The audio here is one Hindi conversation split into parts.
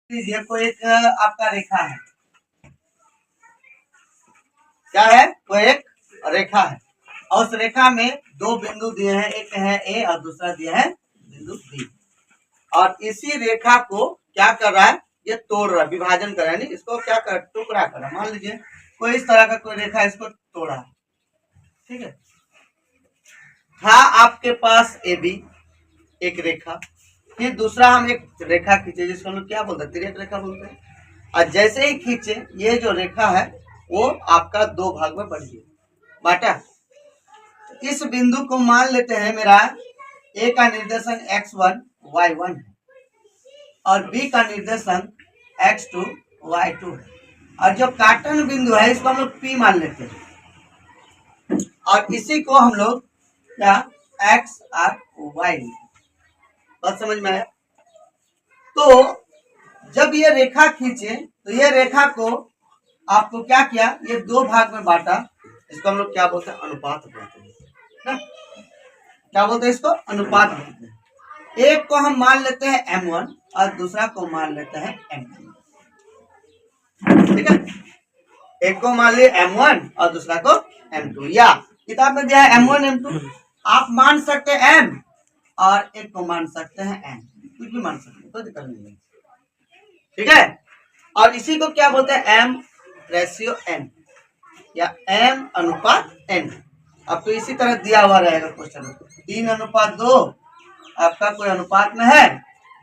लीजिए कोई एक आपका रेखा है, क्या है? कोई एक रेखा है और उस रेखा में दो बिंदु दिए हैं, एक है ए और दूसरा दिया है बिंदु बी। और इसी रेखा को क्या कर रहा है? ये तोड़ रहा है, विभाजन कर रहा है। इसको क्या कर, टुकड़ा कर रहा है। मान लीजिए कोई इस तरह का कोई रेखा, इसको तोड़ा है, ठीक है। था आपके पास ए बी एक रेखा, फिर दूसरा हम एक रेखा खींचे जिसको हम लोग क्या बोलते हैं? तिर्यक रेखा बोलते हैं। और जैसे ही खींचे ये जो रेखा है वो आपका दो भाग में बढ़ गया, बांटा। इस बिंदु को मान लेते हैं मेरा ए का निर्देशन x1 y1 है और बी का निर्देशन x2 y2 है। और जो काटन बिंदु है इसको हम लोग P मान लेते हैं और इसी को हम लोग क्या x और y, बात समझ में आया? तो जब ये रेखा खींचे तो ये रेखा को आपको क्या किया? ये दो भाग में बांटा। इसको हम लोग क्या बोलते हैं? अनुपात बोलते हैं ना? क्या बोलते हैं इसको? अनुपात बोलते हैं। एक को हम मान लेते हैं m1 और दूसरा को मान लेते हैं m2, ठीक है। एक को मान लिए m1 और दूसरा को m2, या किताब में दिया है m1 m2, आप मान सकते हैं m और एक को मान सकते हैं n, कुछ भी मान सकते हैं, कोई दिक्कत नहीं है, ठीक है। और इसी को क्या बोलते हैं? m रेशियो n या m अनुपात n। अब तो इसी तरह दिया हुआ रहेगा क्वेश्चन में, 3:2 आपका कोई अनुपात में है,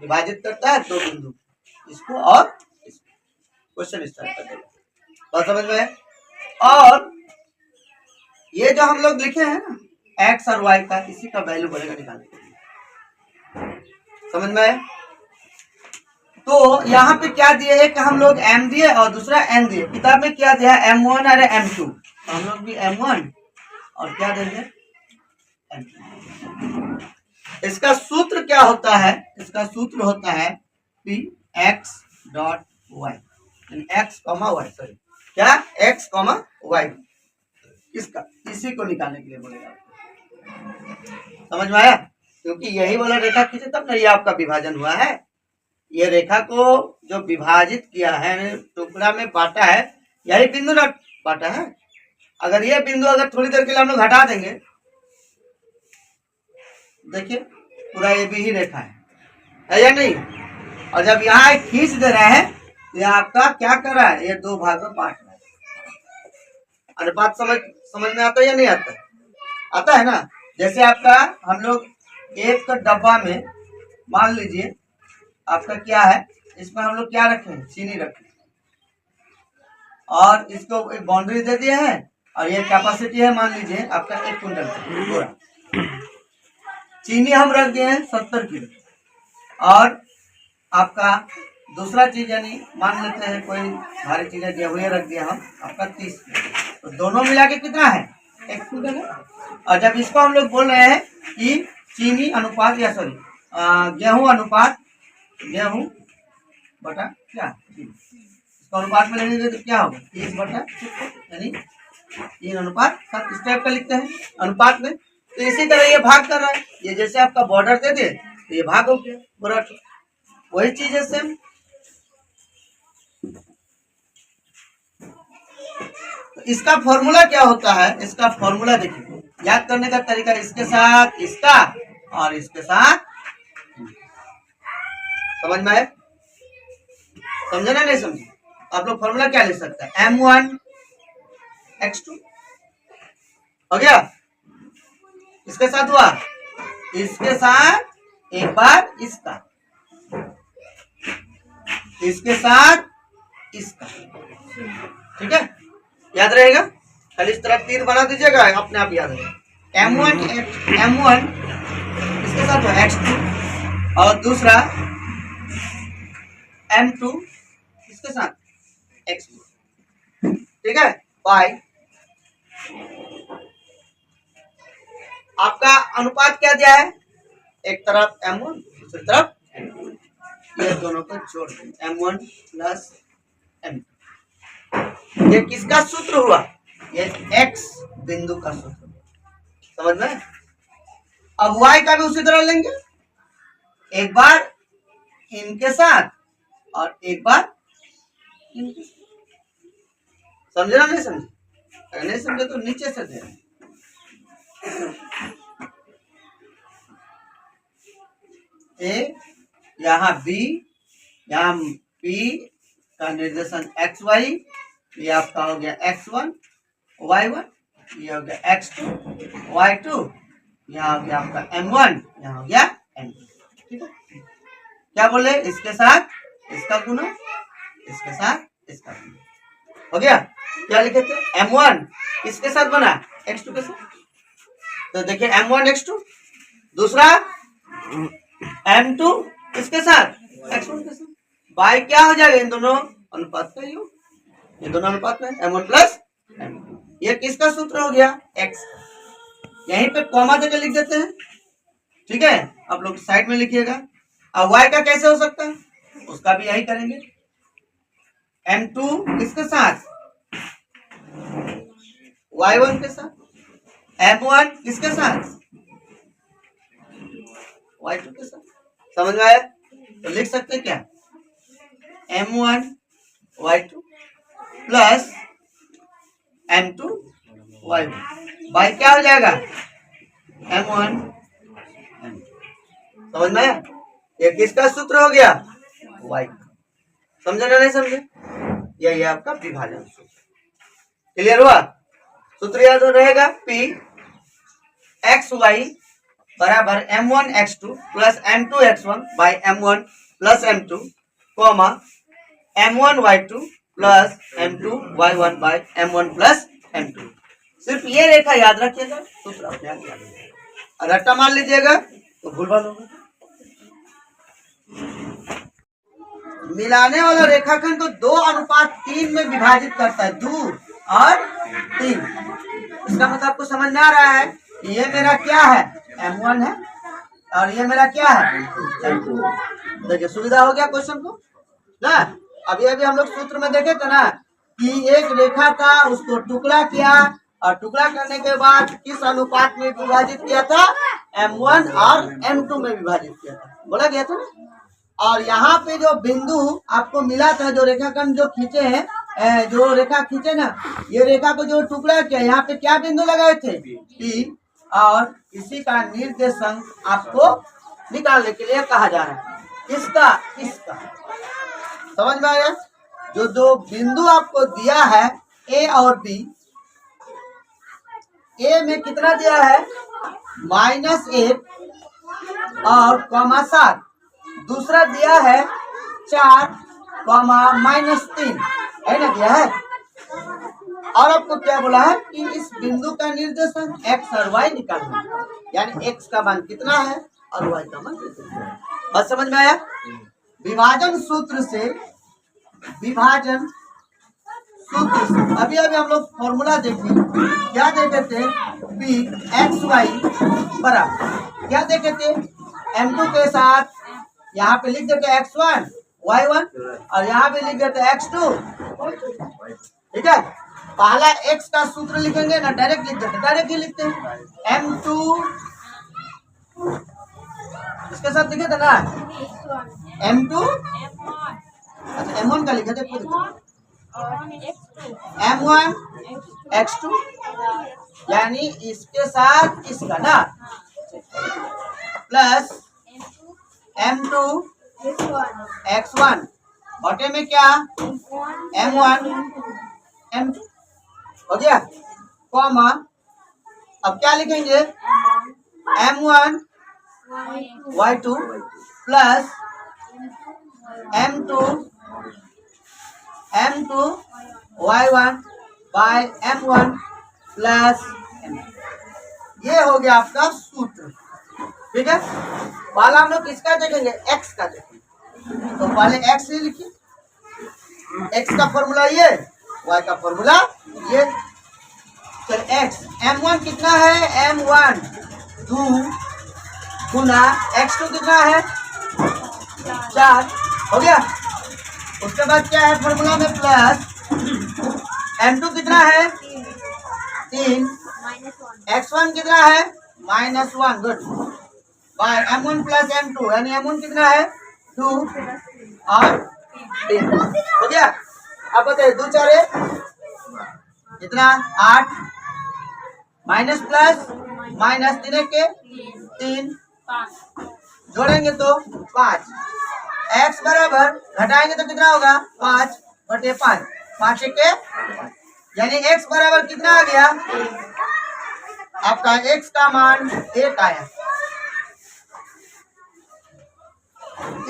विभाजित करता है दो बिंदु, इसको और इसको। क्वेश्चन इस तरह का देगा, बात समझ में है? और ये जो हम लोग लिखे हैं ना x और y का, इसी का वैल्यू बढ़ेगा निकालने के लिए, समझ में है? तो यहाँ पे क्या दिए? एक हम लोग m दिए और दूसरा n दिए। किताब में क्या दिया है? m1 और m2, तो हम लोग भी m1 और क्या देंगे? m2। इसका सूत्र क्या होता है? इसका सूत्र होता है p x dot y, x comma y, sorry क्या x कॉमा y, इसका इसी को निकालने के लिए बोलेगा। समझ में आया? क्योंकि यही वाला रेखा खींचे तब ना ये आपका विभाजन हुआ है। ये रेखा को जो विभाजित किया है, टुकड़ा में बांटा है, यही बिंदु ना बांटा है। अगर ये बिंदु अगर थोड़ी देर के लिए हम लोग हटा देंगे, देखिए पूरा ये भी ही रेखा है या नहीं? और जब यहाँ खींच दे रहे हैं तो ये आपका क्या कर रहा है? ये दो भाग में बांट रहा है। अनुपात समझ में आता है या नहीं आता है? आता है ना? जैसे आपका हम लोग एक डब्बा में मान लीजिए आपका क्या है, इसमें हम लोग क्या रखे हैं? चीनी रखे और इसको एक बाउंड्री दे दिए हैं और ये कैपेसिटी है मान लीजिए आपका 1 क्विंटल पूरा। चीनी हम रख दिए हैं 70 किलो और आपका दूसरा चीज यानी मान लेते हैं कोई भारी चीजें दिया हुए रख दिया हम आपका 30 किलो, तो दोनों मिला के कितना है? 1 क्विंटल है। और जब इसको हम लोग बोल रहे हैं कि चीनी अनुपात या सॉरी गेहूं अनुपात गेहूं बटा क्या, इसको अनुपात में लेने तो क्या होगा? 30 बटा यानी 3:7 इस टाइप का लिखते हैं अनुपात में। तो इसी तरह ये भाग कर रहा है, ये जैसे आपका बॉर्डर दे दे तो ये भाग हो गया पूरा, वही चीज है सेम। तो इसका फॉर्मूला क्या होता है? इसका फॉर्मूला देखिए, याद करने का तरीका इसके साथ इसका और इसके साथ, समझ में आए? समझे ना? नहीं समझे? आप लोग फॉर्मूला क्या ले सकते हैं? m1 x2 हो गया, इसके साथ हुआ, इसके साथ एक बार इसका, इसके साथ इसका, ठीक है? याद रहेगा? खाली इस तरह तीर बना दीजिएगा, अपने आप याद रहेगा। m1 इसके साथ हुआ x2 और दूसरा m2 इसके साथ x2, ठीक है? y आपका अनुपात क्या दिया है? एक तरफ m1 दूसरी तरफ m2, ये दोनों को जोड़ दें m1 प्लस m2। ये किसका सूत्र हुआ? ये x बिंदु का सूत्र, समझ में? अब y का भी उसी तरह लेंगे, एक बार इनके साथ और एक बार समझे ना, नहीं समझे? अगर नहीं समझे तो नीचे से दे ए, यहाँ बी, यहाँ पी का निर्देशन एक्स वाई, ये आपका हो गया x1 y1, ये हो गया x2 y2, यहाँ हो गया आपका m1, यहाँ हो गया m2। ठीक है, क्या बोले? इसके साथ इसका गुना, इसके साथ इसका गुना, हो गया। क्या लिखे थे? m1 इसके साथ बना x2 के साथ, तो देखिए m1 x2, दूसरा m2 इसके साथ x1 के साथ, बाई क्या हो जाएगा? इन दोनों अनुपात का योग, ये दोनों अनुपात में m1 प्लस m2, ये किसका सूत्र हो गया? x। यहीं पे कॉमा देकर लिख देते हैं, ठीक है, आप लोग साइड में लिखिएगा। अब y का कैसे हो सकता है? उसका भी यही करेंगे, m2 किसके साथ? y1 के साथ, m1 किसके साथ? y2 के साथ। समझ में आया? तो लिख सकते हैं क्या? m1 y2 plus m2 y1, by क्या हो जाएगा? m1 m2। समझ में आया? ये किसका सूत्र हो गया? y। समझे ना, नहीं समझे? यही आपका विभाजन सूत्र। क्लियर हुआ? सूत्र याद हो रहेगा, p एक्स वाई बराबर m1 x2 plus m2 x1 by m1 plus m2 comma m1 y2 plus m2 y1 by m1 plus m2। सिर्फ ये रेखा याद रखिएगा, सूत्र अपने आप याद रहेगा। और रट्टा मान लीजिएगा तो भूलभाल होगा। मिलाने वाला रेखाखंड को 2:3 में विभाजित करता है, 2 और 3। इसका मतलब आपको समझ में आ रहा है कि ये मेरा क्या है? m1 है और ये मेरा क्या है? m2। देखिए सुविधा हो गया क्वेश्चन को ना। अभी अभी हम लोग सूत्र में देखे थे ना कि एक रेखा था, उसको टुकड़ा किया और टुकड़ा करने के बाद किस अनुपात में विभाजित किया था? m1 और m2 में विभाजित किया था, बोला गया था ना। और यहाँ पे जो बिंदु आपको मिला था, जो रेखाखंड जो खींचे हैं, जो रेखा खींचे ना, ये रेखा को जो टुकड़ा किया, यहाँ पे क्या बिंदु लगाए थे? P, और इसी का निर्देशांक आपको निकालने के लिए कहा जा रहा है। इसका समझ में आया? जो जो बिंदु आपको दिया है A और B, A में कितना दिया है? -1 और कॉमा 7, दूसरा दिया है 4 कॉमा -3, है ना, दिया है। और आपको क्या बोला है कि इस बिंदु का निर्देशांक x और y निकालना, यानी x का मान कितना है और y का मान कितना है। बस समझ में आया? विभाजन सूत्र से अभी हम लोग फॉर्मूला देखे, क्या देखे थे? p एक्स वाई बराबर क्या देखे थे? m2 के साथ यहाँ पे लिख देते x1 y1 और यहाँ पे लिख देते x2। ठीक है, पहला x का सूत्र लिखेंगे ना, डायरेक्ट लिख देते, डायरेक्ट ही लिखते हैं। m2 इसके साथ लिखे थे ना, m2, अच्छा m1 का लिखे थे, m1 x2, यानी इसके साथ इसका ना, प्लस m2 x1 बटे में क्या? m1 m2 हो गया, कॉमा अब क्या लिखेंगे? m1 y2 plus m2 y1 bye m1 plus m2। ये हो गया आपका सूत्र। ठीक है, पहला हम लोग किसका देखेंगे? x का देखेंगे। तो पहले x ही लिखिए, x का फॉर्मूला ये, y का फॉर्मूला ये। चल x, m1 कितना है? m1 2 गुना x2 कितना है? 4, हो गया। उसके बाद क्या है फॉर्मूला में? प्लस m2 कितना है? 3, x1 कितना है? -1, good, bye m1 plus m2, यानी m1 कितना है? 2 और 3 हो गया। अब बताइए 2 4 कितना 8 माइनस प्लस माइनस 3 के 3 जोड़ेंगे तो 5 x बराबर घटाएंगे तो कितना होगा 5/5 5 के यानी x बराबर कितना आ गया आपका x का मान 1 आया।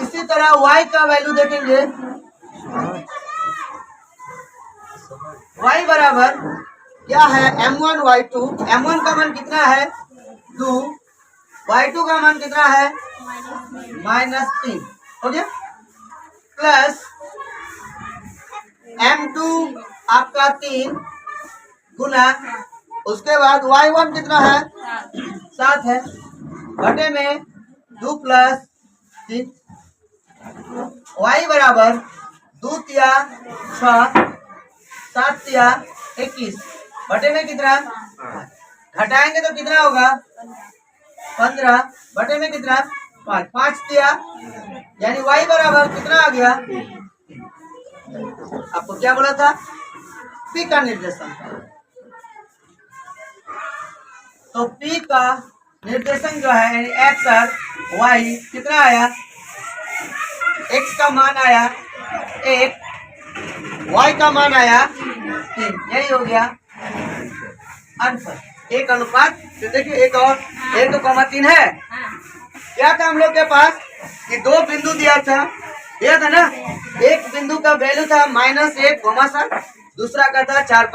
इसी तरह y का वैल्यू देखेंगे y बराबर क्या है m1 y2 m1 का मान कितना है 2 y2 का मान कितना है -3 हो गया प्लस m2 आपका 3 गुना उसके बाद y1 कितना है 7 है घटे में 2 + 3 y बराबर 2 तिया 6 7 तिया 21 बटे में कितना घटाएंगे तो कितना होगा 15 बटे में कितना 5 5 तिया यानी y बराबर कितना आ गया आपको क्या बोला था p का निर्देशन तो p का निर्देशन जो है यानी x और y कितना आया x का मान आया 1 y का मान आया 3 यही हो गया आंसर 1 अनुपात तो देखिए 1 और 1:3 है क्या था हम लोग के पास कि 2 बिंदु दिया था ना एक बिंदु का वैल्यू था -1, दूसरा का था 4,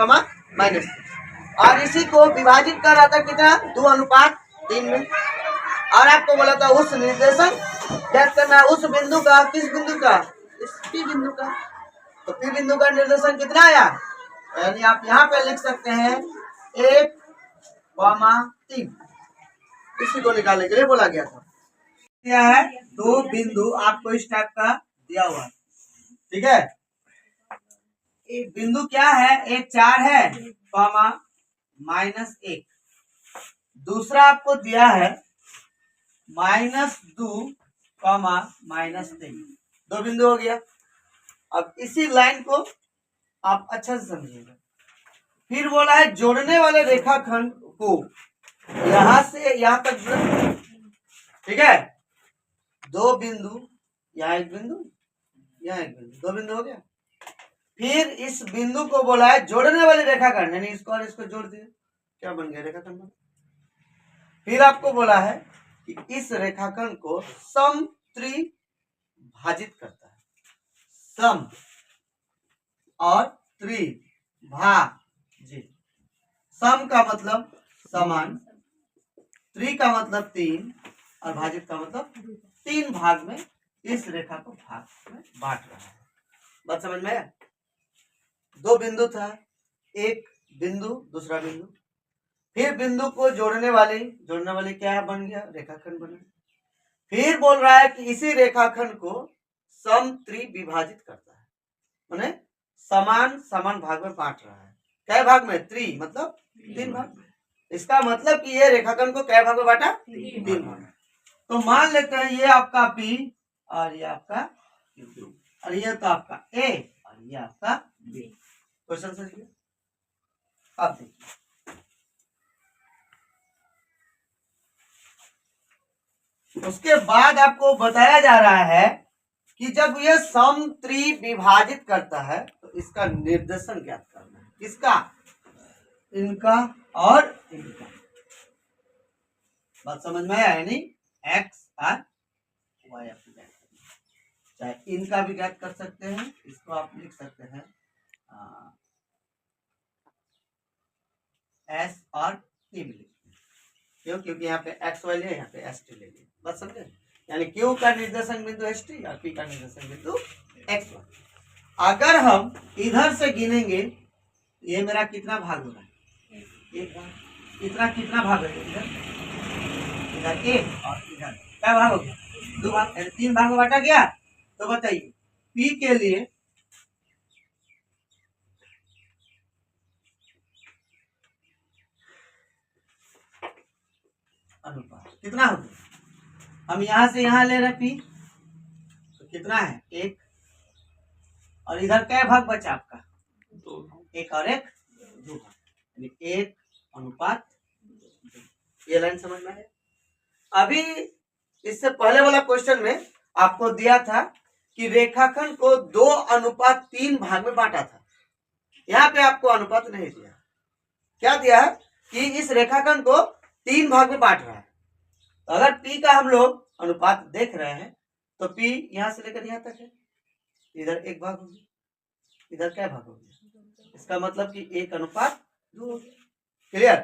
और इसी को विभाजित कर रहा था कितना 2:3 में और आपको बोला था उस निर्देशन ज्ञात करना उस बिंदु का किस बिंदु का इस पी बिंदु का तो पी बिंदु का निर्देशन कितना आया यानी आप यहाँ पे लिख सकते हैं 1,3 इसी को निकालने के लिए बोला गया था। क्या है 2 बिंदु आपको इस टाइप का दिया हुआ ठीक है एक बिंदु क्या है एक 4 है -1 दूसरा आपको दिया है -2, -3 2 बिंदु हो गया। अब इसी लाइन को आप अच्छा से समझिएगा फिर बोला है जोड़ने वाले रेखाखंड को यहां से यहां तक ठीक है 2 बिंदु यहाँ एक बिंदु यहाँ एक बिंदु 2 बिंदु हो गया फिर इस बिंदु को बोला है जोड़ने वाले रेखाखंड यानी इसको और इसको जोड़ दिए क्या बन गया रेखाखंड फिर आपको बोला है कि इस रेखाखंड को समत्रिभाजित करता है सम और त्रिभाजित सम का मतलब समान त्रि का मतलब 3 और भाजित का मतलब 3 भाग में इस रेखा को भाग में बांट रहा है बात समझ में आया 2 बिंदु था एक बिंदु दूसरा बिंदु फिर बिंदु को जोड़ने वाले क्या बन गया रेखाखंड बन गया फिर बोल रहा है कि इसी रेखाखंड को समत्रिविभाजित करता है माने समान समान भाग में बांट रहा है कै भाग में त्रि मतलब 3 भाग में इसका मतलब कि ये रेखाखंड को कै भाग में बांटा 3 भाग तो मान लेते हैं ये आपका P और ये आपका Q और ये तो आपका A और ये आपका B क्वेश्चन समझिए अब देखिए उसके बाद आपको बताया जा रहा है कि जब यह समत्रिविभाजित करता है तो इसका निर्देशन ज्ञात करना है किसका इनका और इनका बात समझ में आया यानी x और y आपको ज्ञात करना चाहे इनका भी ज्ञात कर सकते हैं इसको आप लिख सकते हैं s और t भी क्यों क्योंकि यहाँ पे x y ले यहाँ पे s t ले लिया बात समझे यानी q का निर्देशन बिंदु s t और p का निर्देशन बिंदु x y अगर हम इधर से गिनेंगे ये मेरा कितना भाग होगा एक भाग इतना कितना भाग है इधर इधर एक और इधर क्या भाग हो गया 2 भाग 3 भाग में बांटा गया तो बताइए p के लिए अनुपात कितना हो गया हम यहां से यहां ले रहे p तो कितना है 1 और इधर क्या भाग बचा आपका? 1 और 1 2 भाग, यानी 1:2। ये लाइन समझ में है? अभी इससे पहले वाला क्वेश्चन में आपको दिया था कि रेखाखंड को 2:3 भाग में बांटा था। यहाँ पे आपको अनुपात नहीं दिया। क्या दिया है कि इस रेखाखंड को 3 भाग में बांट रहा है। तो अगर P का हम लोग अनुपात देख रहे हैं तो P यहां से लेकर यहां तक है, इधर 1 भाग हो गया, इधर क्या भाग हो गया, इसका मतलब कि 1:2 हो गया। क्लियर?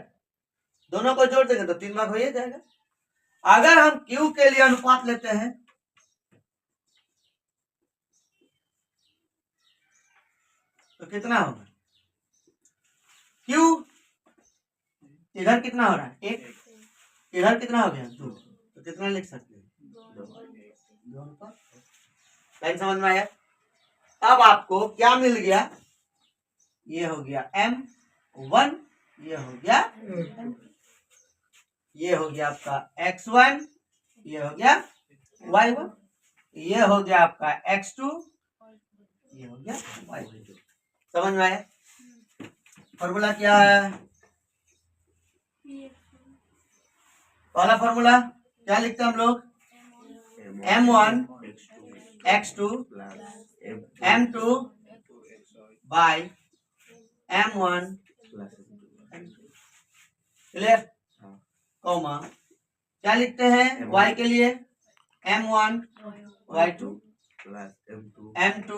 दोनों को जोड़ देंगे तो 3 भाग हो ही जाएगा। अगर हम Q के लिए अनुपात लेते हैं तो कितना होगा? Q इधर कितना हो रहा है? 1, इधर कितना हो गया? 2, तो कितना लिख सकते हैं? 2 अनुपात। लाइन समझ में आया? अब आपको क्या मिल गया? ये हो गया M1, ये हो गया M2, ये हो गया आपका X1, ये हो गया Y1, ये हो गया आपका X2, ये हो गया Y2। समझ में आया? फॉर्मूला क्या है? पहला फॉर्मूला क्या लिखते हैं हम लोग? M1 X2 M2 by M1 clear? Comma क्या लिखते हैं y के लिए? M1 Y2 M2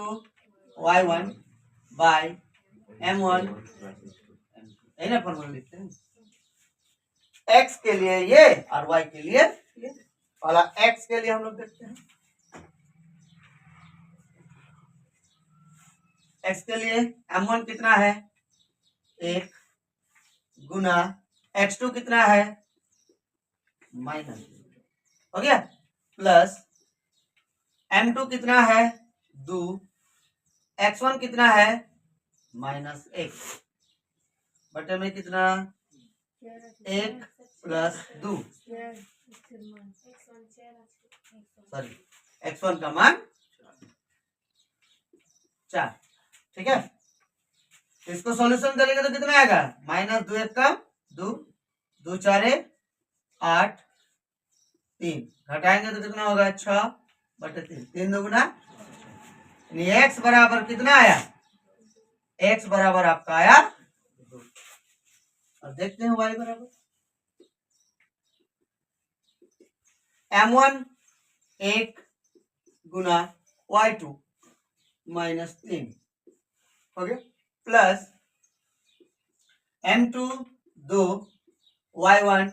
Y1 by M1 यही ना फॉर्मूला लिखते हैं। x के लिए ये और y के लिए ये। वाला x के लिए हम लोग देखते हैं। x के लिए M1 कितना है? 1 गुना X2 कितना है? -, हो गया, प्लस M2 कितना है? 2, X1 कितना है? -1 बटे में कितना? 1 + 2, सॉरी X1 का मान 4। ठीक है, इसको सॉल्यूशन करेंगे तो कितना आएगा? -2 1 का 2, 2 4 8, 3 घटाएंगे तो कितना होगा? 6/3, 3 दूगुना, x बराबर कितना आया? x बराबर आपका आया 2। अब देखते हैं y बराबर M1 1 गुना Y2 -3 हो गया, प्लस M2 2 Y1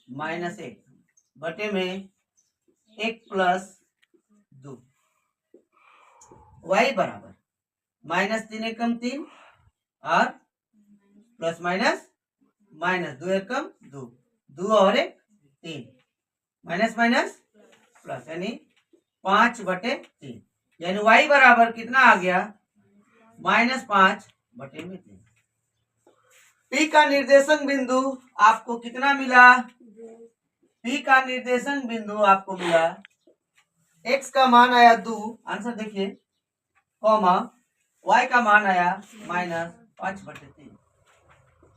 -1 बटे में 1 + 2, y बराबर -3 एकम 3 और प्लस माइनस -2 एकम 2, 2 और 1 3, माइनस माइनस प्लस, यानी 5/3, यानी y बराबर कितना आ गया? -5/3। P का निर्देशन बिंदु आपको कितना मिला? P का निर्देशन बिंदु आपको मिला, x का मान आया 2, आंसर देखिए, कॉमा y का मान आया -5/3।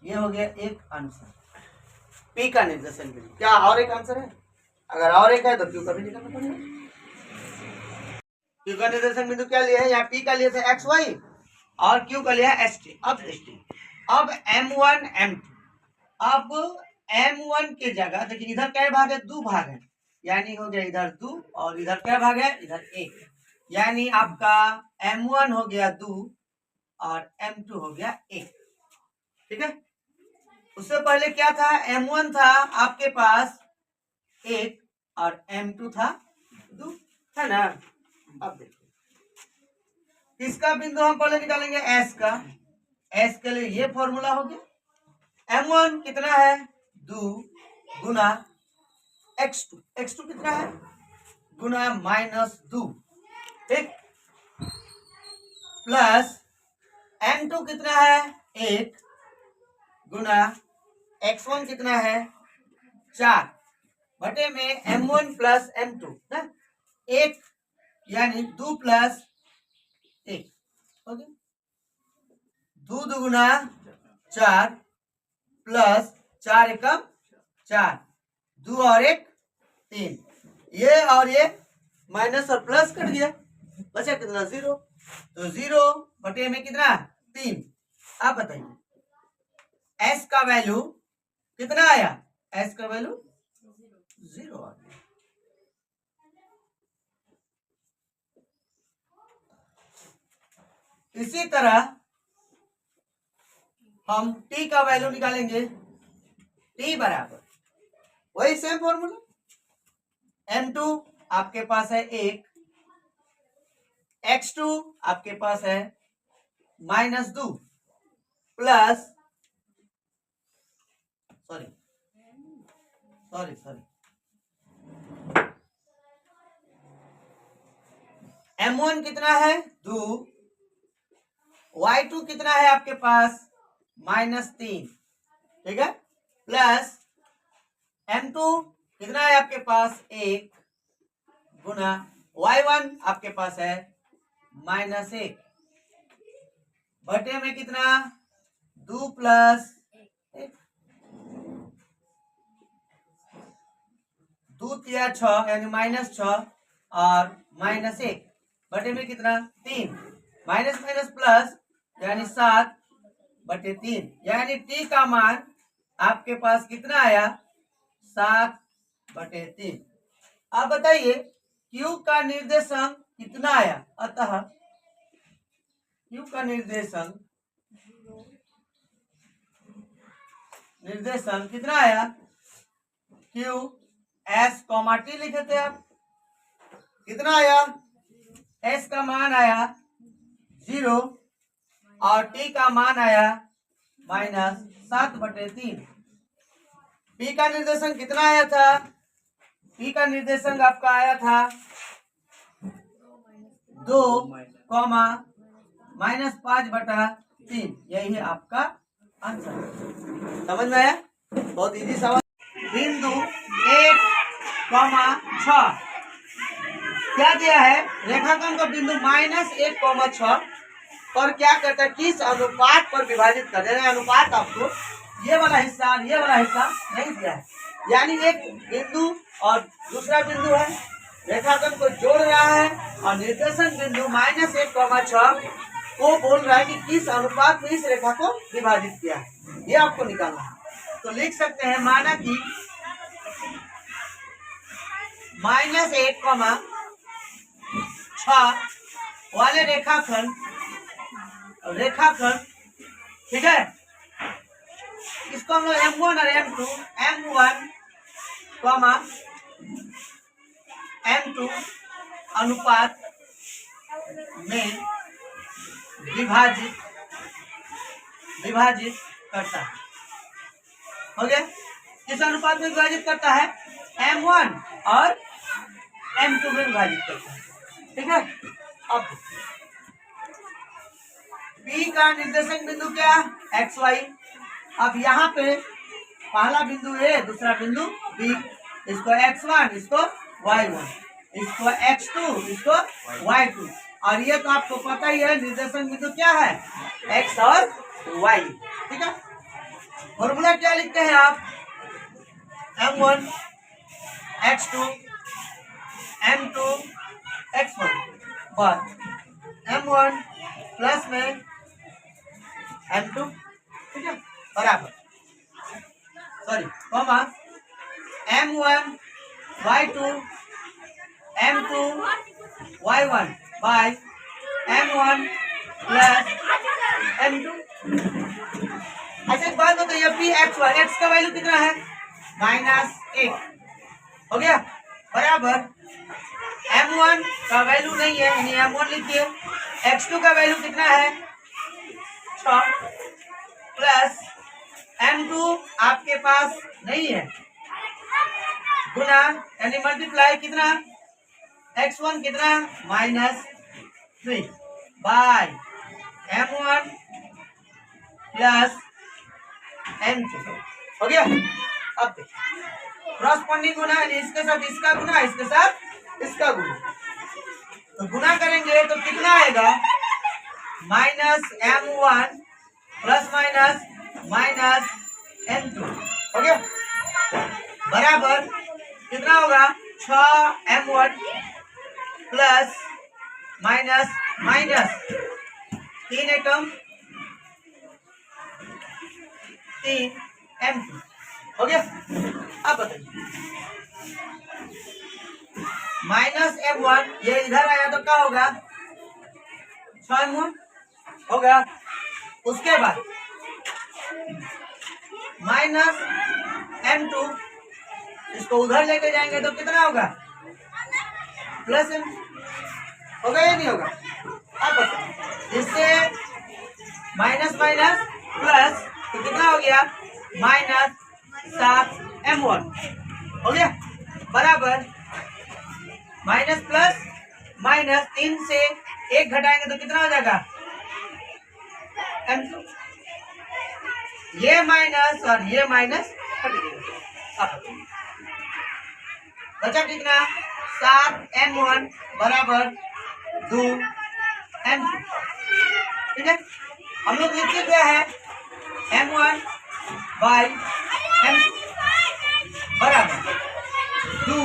ये हो गया एक आंसर P का निर्देशन बिंदु। क्या और एक आंसर है? अगर और एक है तो Q का भी निकालना पड़ेगा। Q का निर्देशन बिंदु क्या लिया है? यहाँ P का लिए थे XY और Q का लिया है ST। अब M1 M2, अब M1 के जगह देखिए, इधर क्या भाग है? 2 भाग है, यानी हो गया इधर 2 और इधर क्या भाग है? इधर 1, यानी आपका M1 हो गया 2 और M2 हो गया 1। ठीक है, उससे पहले क्या था? M1 था आपके पास 1 और M2 था 2, है ना? अब देखिए किसका बिंदु हम पहले निकालेंगे? S का। S के लिए ये फॉर्मूला हो गया, M1 कितना है? 2 गुना X2, X2 कितना है? गुना -2, ठीक, प्लस M2 कितना है? 1 गुना X1 कितना है? 4 बटे में M1 + M2 ना, 1 यानी 2 + 1, ओके, 2 दुगुना 4 प्लस 4 एकम 4, 2 और 1 3, ये और ये माइनस और प्लस कट गया, बचा कितना 0, तो 0 बटे में कितना 3। आप बताइए s का वैल्यू कितना आया, s का वैल्यू 0 आ गया। इसी तरह हम t का वैल्यू निकालेंगे, t बराबर वही सेम फॉर्मूला, m2 आपके पास है 1, x2 आपके पास है -2 प्लस सॉरी m1 कितना है 2, y2 कितना है आपके पास -3, ठीक है, प्लस m2 कितना है आपके पास 1 गुना y1 आपके पास है -1 बटे में कितना 2 प्लस 1, 2 तिया 6 यानी -6 और -1 बटे में कितना 3, माइनस माइनस प्लस यानी 7 बटे 3, यानी t का मान आपके पास कितना आया 7 बटे 3। आप बताइए q का निर्देशांक कितना आया, अतः q का निर्देशांक कितना आया, q s t लिखे थे आप, कितना आया, s का मान आया 0 और t का मान आया -7 बटे 3। p का निर्देशांक कितना आया था, p का निर्देशांक आपका आया था 2, -5 बटा 3, यही है आपका आंसर। समझ में आया, बहुत इजी सवाल। बिंदु 1,6 क्या दिया है, रेखाखंड का बिंदु -1,6 पर क्या करता है, किस अनुपात पर विभाजित कर देना, अनुपात आपको ये वाला हिस्सा और ये वाला हिस्सा नहीं दिया है, यानी एक बिंदु और दूसरा बिंदु है, रेखाखंड को जोड़ रहा है और निर्देशन बिंदु -1,6 को बोल रहा है कि किस अनुपात में इस रेखा को विभाजित किया है, ये आपको निकालना है। तो लिख सकते हैं, माना कि -1,6 वाले रेखाखंड ठीक है, इसको हम लोग M1 और M2 M2 अनुपात में विभाजित करता है, हो गया, किस अनुपात में विभाजित करता है, M1 और M2 में विभाजित करता है, ठीक है। अब P का निर्देशक बिंदु क्या, XY, अब यहाँ पे पहला बिंदु A, दूसरा बिंदु B, इसको X1, इसको Y1, इसको X2, इसको Y2, और ये तो आपको पता ही है निर्देशक बिंदु क्या है, X और Y, ठीक है। फॉर्मूला क्या लिखते हैं आप, M1 X2 M2 X1 पर M1 प्लस में M2, ठीक है, बराबर comma M1 Y2 M2 Y1 bye M1 plus M2। अच्छा एक बात बताइए, P x का वैल्यू कितना है, -1, हो गया, बराबर M1 का वैल्यू नहीं है, यानी M1 लिखिए, X2 का वैल्यू कितना है 6 प्लस M2 आपके पास नहीं है, गुना यानी मल्टीप्लाई कितना, X1 कितना -3 बाय M1 प्लस M2, हो गया। अब क्रॉसपोंडिंग गुना यानी इसके साथ इसका गुना, इसके साथ इसका गुना, तो गुना करेंगे तो कितना आएगा minus M1 plus minus minus M2 हो गया, बराबर कितना होगा 6M1 प्लस माइनस माइनस 3 एकम 3M2 हो गया। अब बताइए माइनस M1 ये इधर आया तो क्या होगा 6M1 हो गया। उसके बाद माइनस M2 इसको उधर लेके जाएंगे तो कितना होगा प्लस M होगा या नहीं होगा। अब बताइए इससे माइनस माइनस प्लस तो कितना हो गया माइनस 7M1 हो गया, बराबर माइनस प्लस माइनस 3 से 1 घटाएंगे तो कितना हो जाएगा M2, ये माइनस और ये माइनस हट गया। बचा कितना 7M1 बराबर 2M2। ठीक है, हम लोग लिखते क्या है M1 बाई M2 बराबर 2,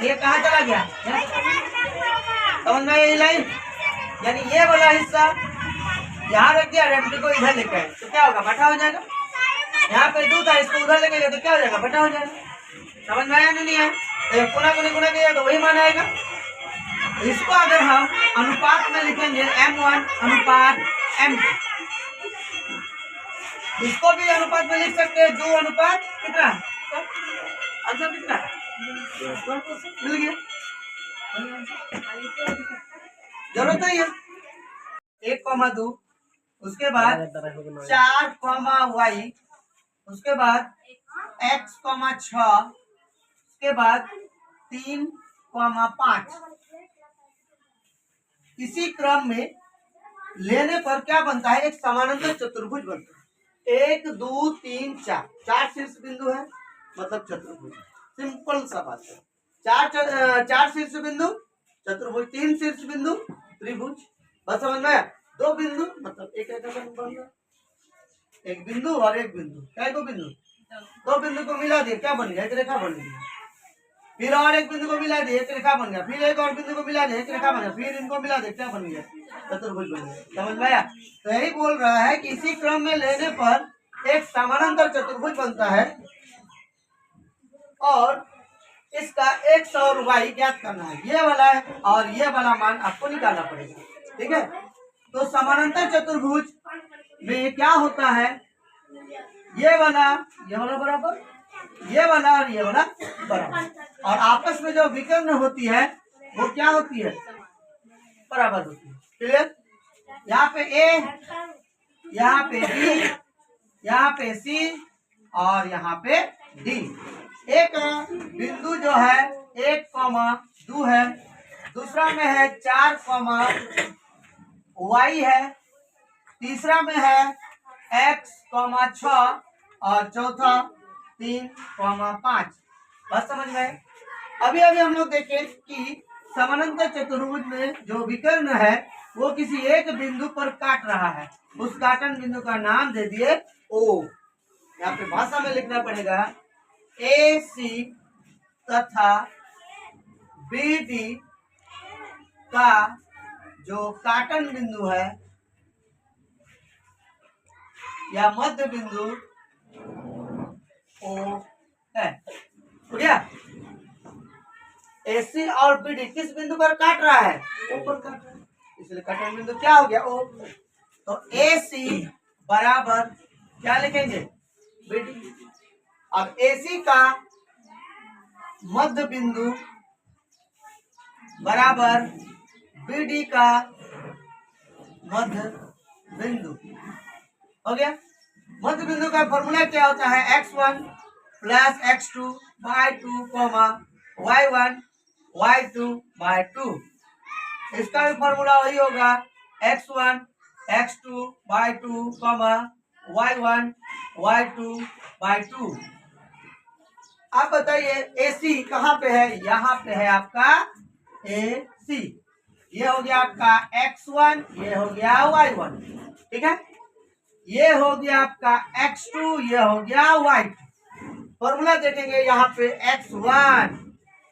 ये कहाँ चला गया समझ में ये लाइन, यानी ये वाला हिस्सा यहाँ रख दिया M2 को इधर लेकर आए तो क्या होगा बटा हो जाएगा। यहाँ पे 2 था इसको उधर लेके गए तो क्या हो जाएगा बटा हो जाएगा। समझ में आया नहीं है, तो गुना किया तो वही मान आएगा। इसको अगर हम अनुपात में लिखेंगे M1 अनुपात M2, इसको भी अनुपात में लिख सकते हैं 2 अनुपात कितना आंसर कितना मिल गया, जरूरत नहीं है 1,2 उसके बाद 4,y उसके बाद x,6 उसके बाद 3,5 इसी क्रम में लेने पर क्या बनता है एक समानांतर चतुर्भुज बनता है। 1 2 3 4 4 शीर्ष बिंदु है मतलब चतुर्भुज, सिंपल सा बात है। 4 शीर्ष बिंदु चतुर्भुज, 3 शीर्ष बिंदु त्रिभुज, बस समझ में आया। 2 बिंदु मतलब एक बन गया, एक बिंदु और एक बिंदु, क्या 2 बिंदु, 2 बिंदु को मिला दिए क्या बन गया एक रेखा बन गई, फिर और एक बिंदु को मिला दिए एक रेखा बन गया, फिर एक और बिंदु को मिला दिए एक रेखा बन गया, फिर इनको मिला दिए क्या बन गया चतुर्भुज बन गया। समझ में आया। तो यही बोल रहा है कि इसी क्रम में लेने पर एक समानांतर चतुर्भुज बनता है और इसका x और y ज्ञात करना है, ये वाला है और ये वाला मान आपको निकालना पड़ेगा। ठीक है, तो समानांतर चतुर्भुज में क्या होता है ये वाला बराबर, ये वाला और ये वाला बराबर, और आपस में जो विकर्ण होती है वो क्या होती है बराबर होती है। क्लियर, यहाँ पे a, यहाँ पे b, यहाँ पे c और यहाँ पे d। एक बिंदु जो है 1,2 है, दूसरा में है 4, y है, तीसरा में है x, 6 और चौथा 3,5। बस समझ में। अभी हम लोग देखें कि समानांतर चतुर्भुज में जो विकर्ण है वो किसी एक बिंदु पर काट रहा है, उस काटन बिंदु का नाम दे दिए O। यहाँ पे भाषा में लिखना पड़ेगा AC तथा BD का जो काटन बिंदु है या मध्य बिंदु O है। हो गया, AC और BD किस बिंदु पर काट रहा है O पर काट रहा है, इसलिए काटन बिंदु क्या हो गया O। तो AC बराबर क्या लिखेंगे BD, अब AC का मध्य बिंदु बराबर BD का मध्य बिंदु। हो गया, मध्य बिंदु का फॉर्मूला क्या होता है x1 plus x2 bye 2 y1 y2 bye 2। इसका भी फॉर्मूला वही होगा x1 x2 bye 2 y1 y2 bye 2। आप बताइए AC कहाँ पे है, यहाँ पे है आपका AC। ये हो गया आपका x1, ये हो गया y1, ठीक है। ये हो गया आपका x2, ये हो गया y2। फॉर्मूला देखेंगे यहाँ पे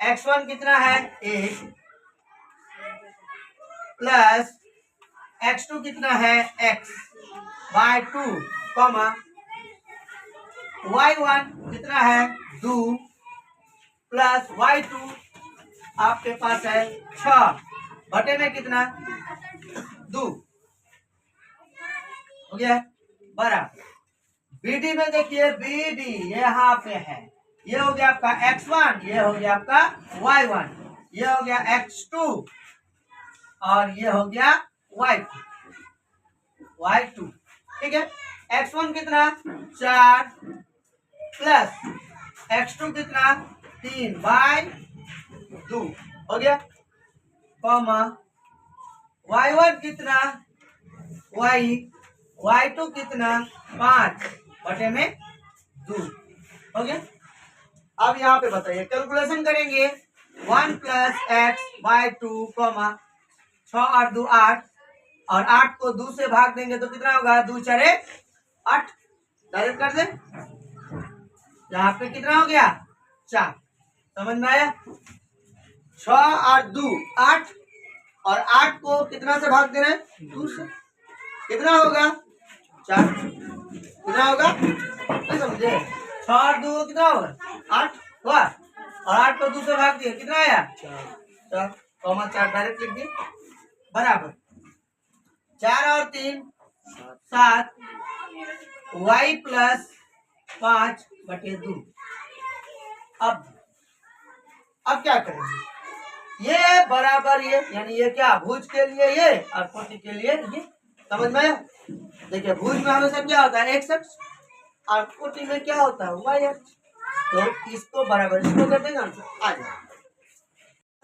x1 कितना है 1 प्लस x2 कितना है x बाय 2 कॉमा y1 कितना है 2 प्लस y2 आपके पास है 6 बटे में कितना 2 हो गया बराबर। BD में देखिए BD यहाँ पे है, ये हो गया आपका x1, ये हो गया आपका y1, ये हो गया x2 और ये हो गया y2, ठीक है। x1 कितना 4 प्लस x2 कितना 3 बाय 2 हो गया कॉमा y1 कितना y2 कितना 5 बटे में 2 हो गया। अब यहाँ पे बताइए कैलकुलेशन करेंगे 1 प्लस एक्स बाय 2 कॉमा 6 और 2 8 और 8 को 2 से भाग देंगे तो कितना होगा 2 4 8 डायरेक्ट कर दे। यहाँ पे कितना हो गया 4, समझ में आया। 6 और 2 8 और 8 को कितना से भाग दे रहे हैं 2 से, कितना होगा 4, कितना होगा नहीं समझे। 6 और 2 कितना होगा 8 हुआ और 8 को 2 से भाग दिया कितना आया 4 कॉमा 4 डायरेक्ट लिख दिए बराबर 4 और 3 7 y प्लस 5 बटे 2। अब क्या करेंगे ये बराबर ये यानी ये क्या भुज के लिए ये और कोटि के लिए ये, समझ में आया। देखिए भुज में हमेशा क्या होता है x अक्ष और कोटि में क्या होता है y अक्ष, तो इसको बराबर इसको कर देंगे आंसर आ जाएगा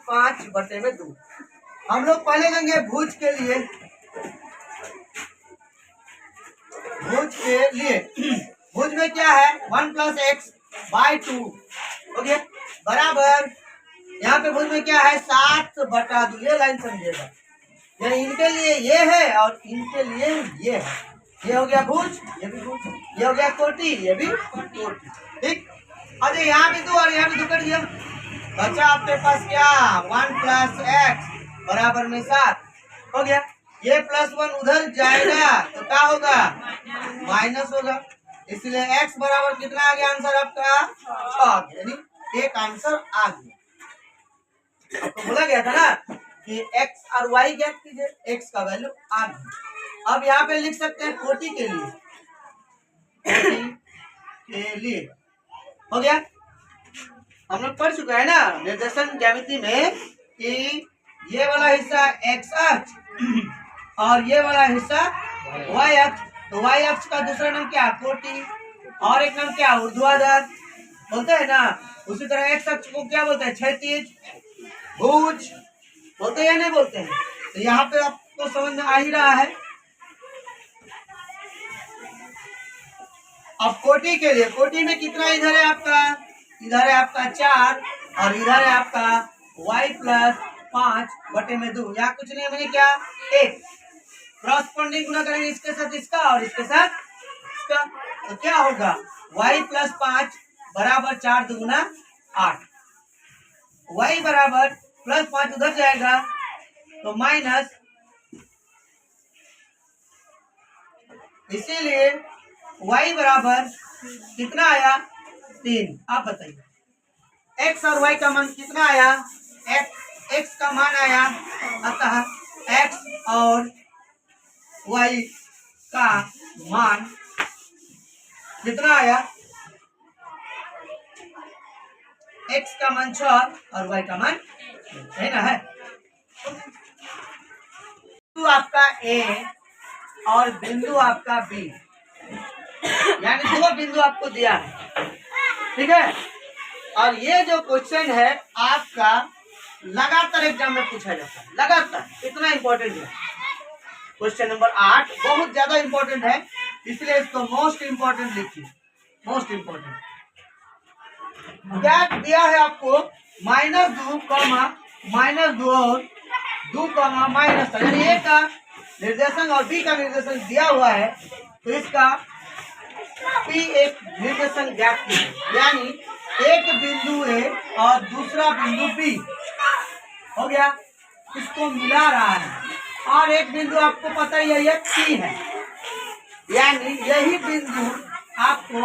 5 बटे में 2। हम लोग पहले लेंगे भुज के लिए, भुज में क्या है 1 प्लस एक्स बाय 2 हो गया बराबर यहाँ पे भुज में क्या है 7 बटा 2। ये लाइन समझिएगा, यानी इनके लिए ये है और इनके लिए ये है। ये हो गया भुज, ये भी भुज, ये हो गया कोटि, ये भी कोटि, ठीक। अरे यहाँ भी 2 और यहाँ भी 2 कर दिया, बचा आपके पास क्या 1 प्लस एक्स बराबर में 7 हो गया। ये +1 उधर जाएगा तो क्या होगा माइनस होगा, इसलिए x बराबर कितना आ गया आंसर आपका 6, यानी एक आंसर आ गया। आपको बोला गया था ना कि x और y ज्ञात कीजिए, x का वैल्यू आ गया। अब यहाँ पे लिख सकते हैं कोटि के लिए, कोटि के लिए हो गया। हम लोग पढ़ चुका है ना निर्देशन ज्यामिति में कि ये वाला हिस्सा x अक्ष और ये वाला हिस्सा y अक्ष, तो y अक्ष का दूसरा नाम क्या कोटि और एक नाम क्या ऊर्ध्वाधर बोलते हैं ना। उसी तरह x अक्ष को क्या बोलते हैं क्षैतिज भुज बोलते हैं या नहीं बोलते हैं। तो यहाँ पे आपको समझ में आ ही रहा है। अब कोटि के लिए, कोटि में कितना इधर है आपका, इधर है आपका 4 और इधर है आपका y प्लस 5 बटे में 2। यहाँ कुछ नहीं है मैंने क्या 1 क्रॉसपोंडिंग गुना करेंगे इसके साथ इसका और इसके साथ इसका, तो क्या होगा y प्लस 5 बराबर 4 दुगुना 8, y बराबर प्लस 5 उधर जाएगा तो माइनस, इसीलिए y बराबर कितना आया 3। आप बताइए x और y का मान कितना आया, x का मान आया अतः x और y का मान कितना आया, x का मान 6 और y का मान है ना है। बिंदु आपका A और बिंदु आपका B, यानी 2 बिंदु आपको दिया है, ठीक है। और ये जो क्वेश्चन है आपका लगातार एग्जाम में पूछा जाता है, लगातार, इतना इंपॉर्टेंट है। क्वेश्चन नंबर 8 बहुत ज्यादा इंपॉर्टेंट है, इसलिए इसको मोस्ट इंपॉर्टेंट लिखिए, मोस्ट इंपॉर्टेंट। क्या दिया है आपको -2 -2 और 2 माइनस, यानी ए का निर्देशन और बी का निर्देशन दिया हुआ है, तो इसका पी एक निर्देशन ज्ञात कीजिए, यानी एक बिंदु ए और दूसरा बिंदु बी हो गया, इसको मिला रहा है और एक बिंदु आपको पता ही है ये पी है, यानी यही बिंदु आपको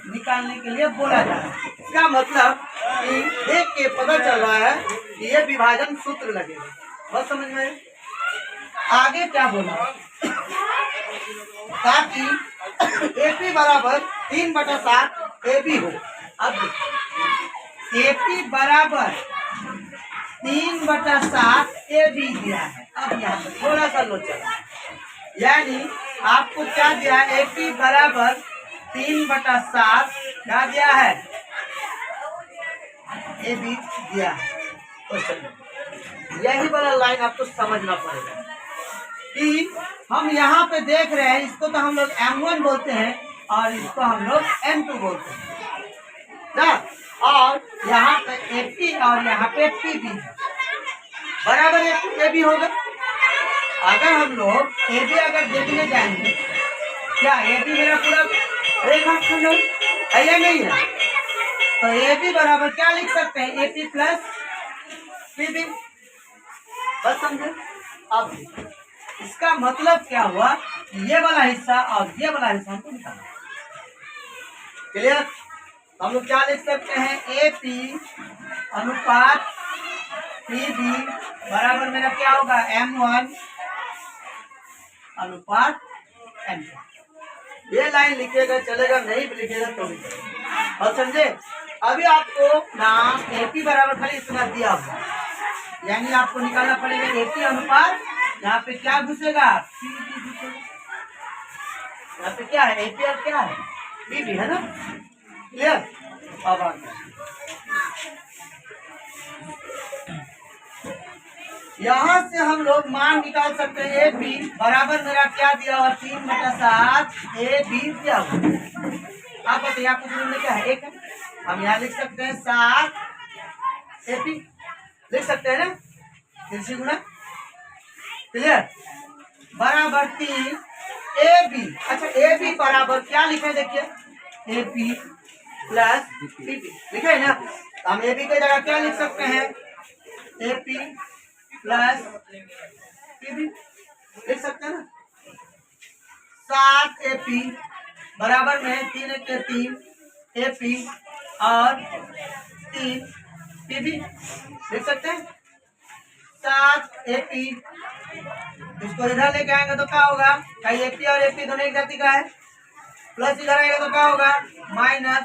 निकालने के लिए बोला जा रहा है। इसका मतलब कि देख के पता चल रहा है कि ये विभाजन सूत्र लगेगा। बस समझ में आगे क्या बोला, ताकि AP बराबर 3/7 AB हो। अब AP बराबर 3/7 AB दिया है। अब यहाँ पर थोड़ा सा लोचन, यानी आपको क्या दिया है, AP बराबर 3/7 क्या दिया है, AB दिया है। तो यही वाला लाइन आपको समझना पड़ेगा कि हम यहाँ पे देख रहे हैं, इसको तो हम लोग M1 बोलते हैं और इसको हम लोग M2 बोलते हैं ना, और यहाँ पे AP और यहाँ पे PB बराबर AB होगा। अगर हम लोग AB अगर देखने जाएंगे, क्या AB मेरा पूरा रेखाखंड है या नहीं है, तो AB बराबर क्या लिख सकते हैं, AP प्लस PB। बस समझे। अब इसका मतलब क्या हुआ, ये वाला हिस्सा और ये वाला हिस्सा हमको निकालना। क्लियर। हम लोग क्या लिख सकते हैं, AP अनुपात PB बराबर मेरा क्या होगा, M1 अनुपात M2। ये लाइन लिखेगा चलेगा, नहीं भी लिखेगा तो भी चलेगा। और समझे। अभी आपको नाम AP बराबर खाली इतना दिया हुआ, यानी आपको निकालना पड़ेगा AP अनुपात, यहाँ पे क्या घुसेगा, PB घुसेगा। यहाँ पे क्या है, AP और क्या है, PB है ना। क्लियर। अब आगे यहाँ से हम लोग मान निकाल सकते हैं, AP बराबर मेरा क्या दिया हुआ, 3/7 AB दिया हुआ। आप बताइए आपको जरूर में क्या है, 1 है। हम यहाँ लिख सकते हैं 7 AP लिख सकते हैं ना, तिरछी गुणा। क्लियर। बराबर 3 AB। अच्छा AB बराबर क्या लिखे, देखिए AP प्लस PB लिखे है ना, तो हम AB की जगह क्या लिख सकते हैं, AP प्लस PB लिख सकते हैं ना। 7 AP बराबर में 3 1 3 AP और 3 PB लिख सकते हैं। 7 AP इसको इधर लेके आएंगे तो क्या होगा, AP और AP दोनों एक जाति का है, प्लस इधर आएगा तो क्या होगा, माइनस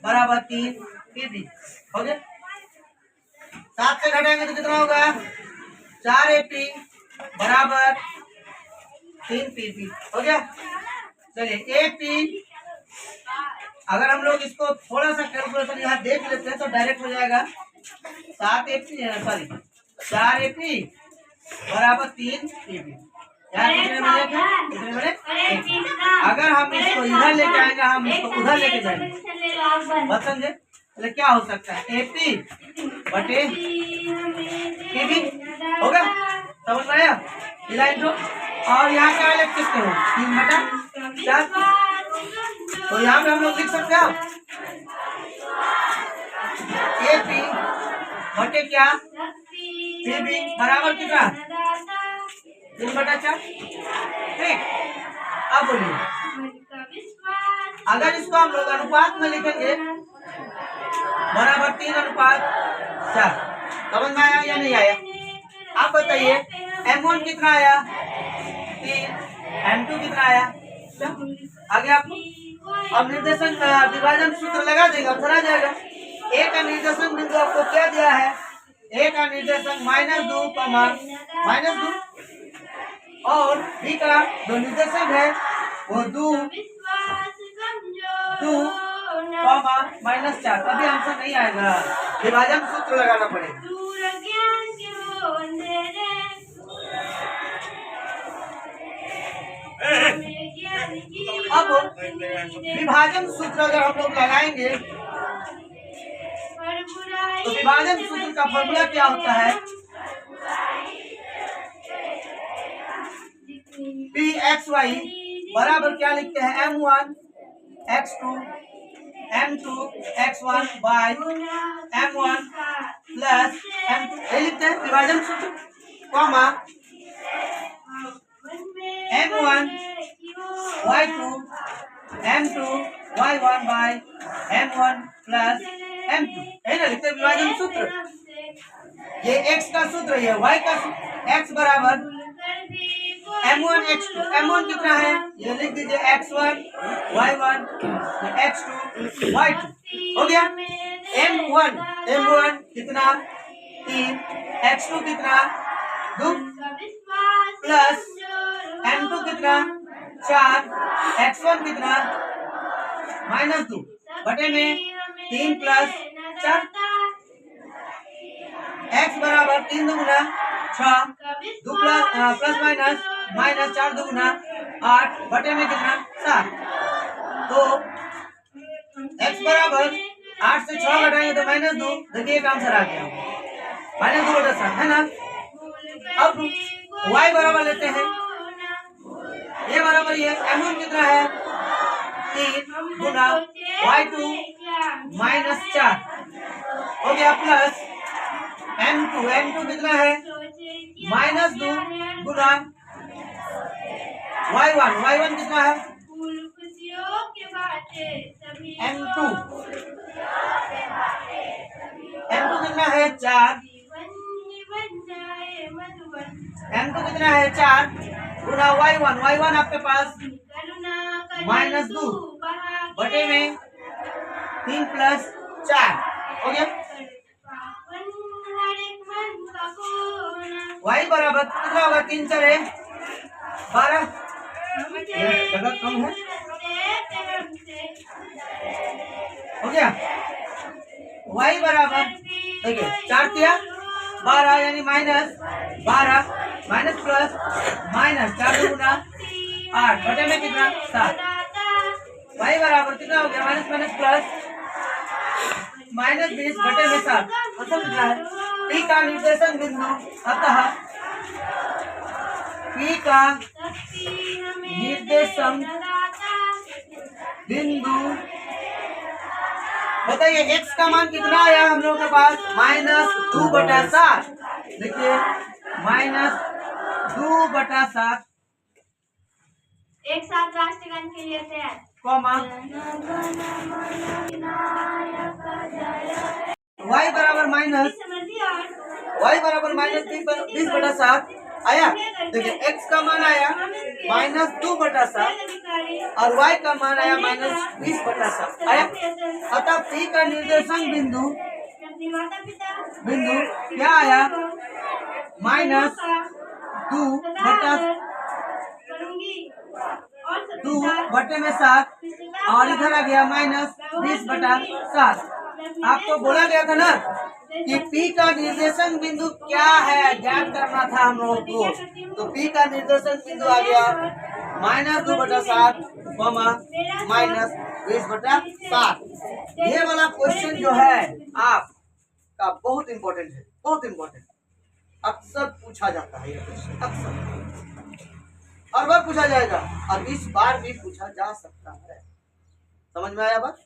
बराबर 3 PB हो गया। 7 से घटाएंगे तो कितना होगा, 4 AP बराबर 3 PB हो गया। चलिए AP अगर हम लोग इसको थोड़ा सा कैलकुलेशन यहाँ देख लेते हैं तो डायरेक्ट हो जाएगा, 4 AP बराबर 3 PB। अगर हम इसको इधर लेके आएंगे, हम इसको उधर लेके जाएंगे, बस समझे। तो क्या हो सकता है, AP बटे PB होगा। समझ में आया लाइन को। और यहाँ क्या लिख सकते हो, 3/4। तो यहाँ पे हम लोग लिख सकते हैं AP बटे क्या, PB बराबर कितना, 3/4। ठीक। अब बोलिए, अगर इसको हम लोग अनुपात में लिखेंगे, बराबर 3/4। समझ में आया या नहीं आया, आप बताइए। M1 कितना आया, 3, M2 कितना आया, आगे आपको अब निर्देशन विभाजन सूत्र लगा देगा, अब आ जाएगा। A का निर्देशन बिंदु आपको क्या दिया है, A का निर्देशन -2 और B का जो निर्देशन है वो 2 -4। अभी आंसर नहीं आएगा, विभाजन सूत्र लगाना पड़ेगा। अब विभाजन सूत्र अगर हम लोग लगाएंगे तो विभाजन सूत्र का फॉर्मूला क्या होता है, पी एक्स वाई बराबर क्या लिखते हैं, m1 x2 m2 x1 bye m1 plus m2, ये लिखते हैं विभाजन सूत्र, comma m1 y2 m2 y1 bye m1 plus m2, है ना, लिखते हैं विभाजन सूत्र। ये x का सूत्र, ये y का सूत्र, x बराबर m1 x2, m1 कितना है ये लिख दीजिए x1 y1 x2 y2, हो गया। m1 कितना 3, x2 कितना 2 प्लस m2 कितना 4, x1 कितना -2 बटे में 3 प्लस 4, x बराबर 3 दूना 6, 2 प्लस माइनस 4 दूना 8 बटे में कितना 7, तो x बराबर 8 से 6 घटाएंगे तो -2, देखिए एक आंसर आ गया, -2 बटा 7, है ना। अब y बराबर लेते हैं, ये बराबर ये m1 कितना है 3 गुना y2 -4 हो गया प्लस m2 कितना है -2 गुना y1 कितना है m2 कितना है 4, m2 कितना है 4 गुना y1 आपके पास -2 बटे में 3 प्लस 4 हो गया। y बराबर कितना होगा 3 4 12, जगह कम है, हो गया। y बराबर देखिए 4 तिया 12 यानी -12 माइनस प्लस माइनस 4 गुना 8 बटे में कितना 7, y बराबर कितना हो गया माइनस प्लस -20 बटे में 7, मतलब कितना है p का निर्देशन बिंदु, अतः p का निर्देशन बिंदु, बताइए x का मान कितना आया हम लोगों के पास -2 बटा 7, देखिए -2 बटा 7, एक साथ राष्ट्रगान के लिए तैयार, कॉमा y बराबर -20 बटा 7 आया। देखिए x का मान आया -2 बटा 7 और y का मान आया -20 बटा 7 आया। अतः p का निर्देशन बिंदु क्या आया -2 बटा 2 बटे में 7 और इधर आ गया -20 बटा 7। आपको बोला गया था ना कि P का निर्देशन बिंदु क्या है, ज्ञात करना था हम लोगों को, तो P का निर्देशन बिंदु आ गया -2 बटा 7 -20 बटा 7। ये वाला क्वेश्चन जो है आपका बहुत इम्पोर्टेंट है, बहुत इम्पोर्टेंट, अक्सर पूछा जाता है ये क्वेश्चन, अक्सर हर बार पूछा जाएगा और इस बार भी पूछा जा सकता है। समझ में आया बात?